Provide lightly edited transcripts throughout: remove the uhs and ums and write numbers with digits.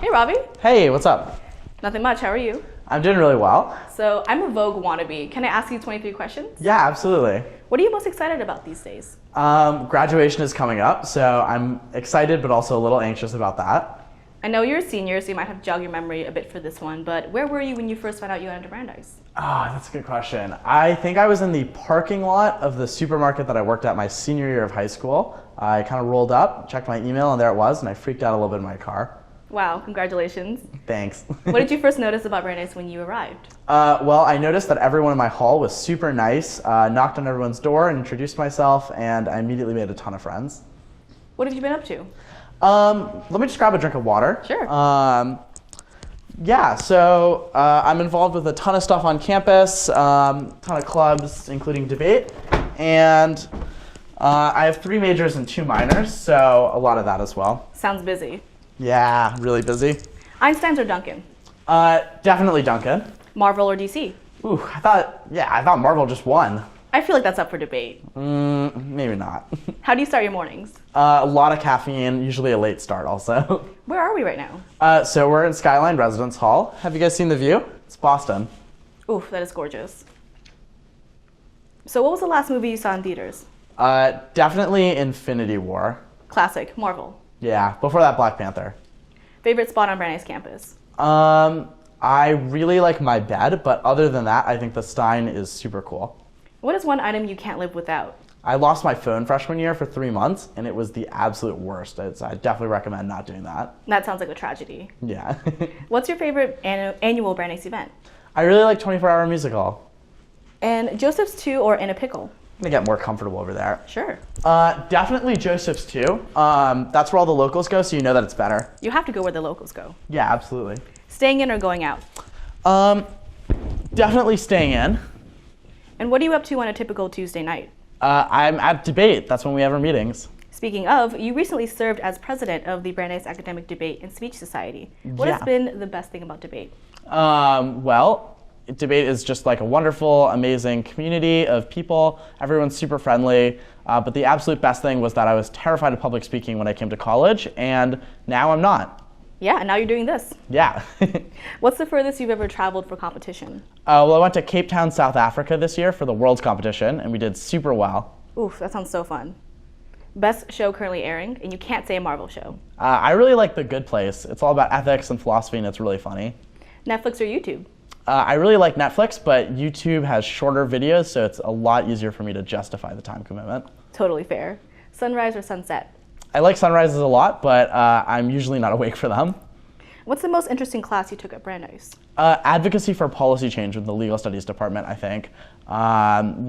Hey, Ravi. Hey, what's up? Nothing much. How are you? I'm doing really well. So I'm a Vogue wannabe. Can I ask you 23 questions? Yeah, absolutely. What are you most excited about these days? Graduation is coming up, so I'm excited but also a little anxious about that. I know you're a senior, so you might have to jog your memory a bit for this one, but where were you when you first found out you went into Brandeis? That's a good question. I think I was in the parking lot of the supermarket that I worked at my senior year of high school. I kind of rolled up, checked my email, and there it was, and I freaked out a little bit in my car. Wow, congratulations. Thanks. What did you first notice about Brandeis when you arrived? Well, I noticed that everyone in my hall was super nice, knocked on everyone's door and introduced myself, and I immediately made a ton of friends. What have you been up to? Let me just grab a drink of water. Sure. I'm involved with a ton of stuff on campus, ton of clubs, including debate, and I have 3 majors and 2 minors, so a lot of that as well. Sounds busy. Yeah, really busy. Einstein's or Dunkin? Definitely Dunkin. Marvel or DC? Ooh, I thought Marvel just won. I feel like that's up for debate. Maybe not. How do you start your mornings? A lot of caffeine, usually a late start also. Where are we right now? So we're in Skyline Residence Hall. Have you guys seen the view? It's Boston. Oof, that is gorgeous. So what was the last movie you saw in theaters? Definitely Infinity War. Classic, Marvel. Yeah, before that, Black Panther. Favorite spot on Brandeis campus? I really like my bed, but other than that, I think the Stein is super cool. What is one item you can't live without? I lost my phone freshman year for 3 months, and it was the absolute worst. I definitely recommend not doing that. That sounds like a tragedy. Yeah. What's your favorite annual Brandeis event? I really like 24-hour music hall. And Joseph's 2 or In a Pickle? I'm gonna get more comfortable over there. Sure. Definitely Joseph's 2. That's where all the locals go, so you know that it's better. You have to go where the locals go. Yeah, absolutely. Staying in or going out? Definitely staying in. And what are you up to on a typical Tuesday night? I'm at debate. That's when we have our meetings. Speaking of, you recently served as president of the Brandeis Academic Debate and Speech Society. What has been the best thing about debate? Well, debate is just like a wonderful, amazing community of people. Everyone's super friendly. But the absolute best thing was that I was terrified of public speaking when I came to college, and now I'm not. Yeah, and now you're doing this. Yeah. What's the furthest you've ever traveled for competition? Well, I went to Cape Town, South Africa this year for the World's competition, and we did super well. Oof, that sounds so fun. Best show currently airing, and you can't say a Marvel show. I really like The Good Place. It's all about ethics and philosophy, and it's really funny. Netflix or YouTube? I really like Netflix, but YouTube has shorter videos, so it's a lot easier for me to justify the time commitment. Totally fair. Sunrise or sunset? I like sunrises a lot, but I'm usually not awake for them. What's the most interesting class you took at Brandeis? Advocacy for policy change with the legal studies department, I think.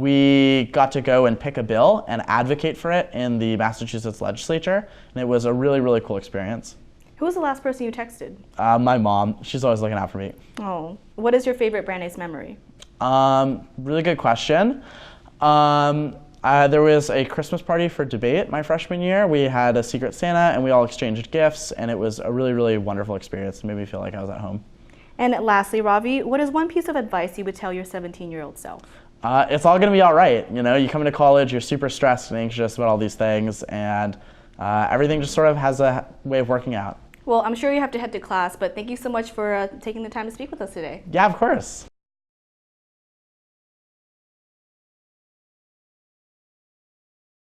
We got to go and pick a bill and advocate for it in the Massachusetts legislature, and it was a really, really cool experience. Who was the last person you texted? My mom. She's always looking out for me. Oh, what is your favorite Brandeis memory? Really good question. There was a Christmas party for debate my freshman year. We had a Secret Santa, and we all exchanged gifts, and it was a really, really wonderful experience. It made me feel like I was at home. And lastly, Ravi, what is one piece of advice you would tell your 17-year-old self? It's all going to be all right. You know, you come into college, you're super stressed and anxious about all these things, and everything just sort of has a way of working out. Well, I'm sure you have to head to class, but thank you so much for taking the time to speak with us today. Yeah, of course.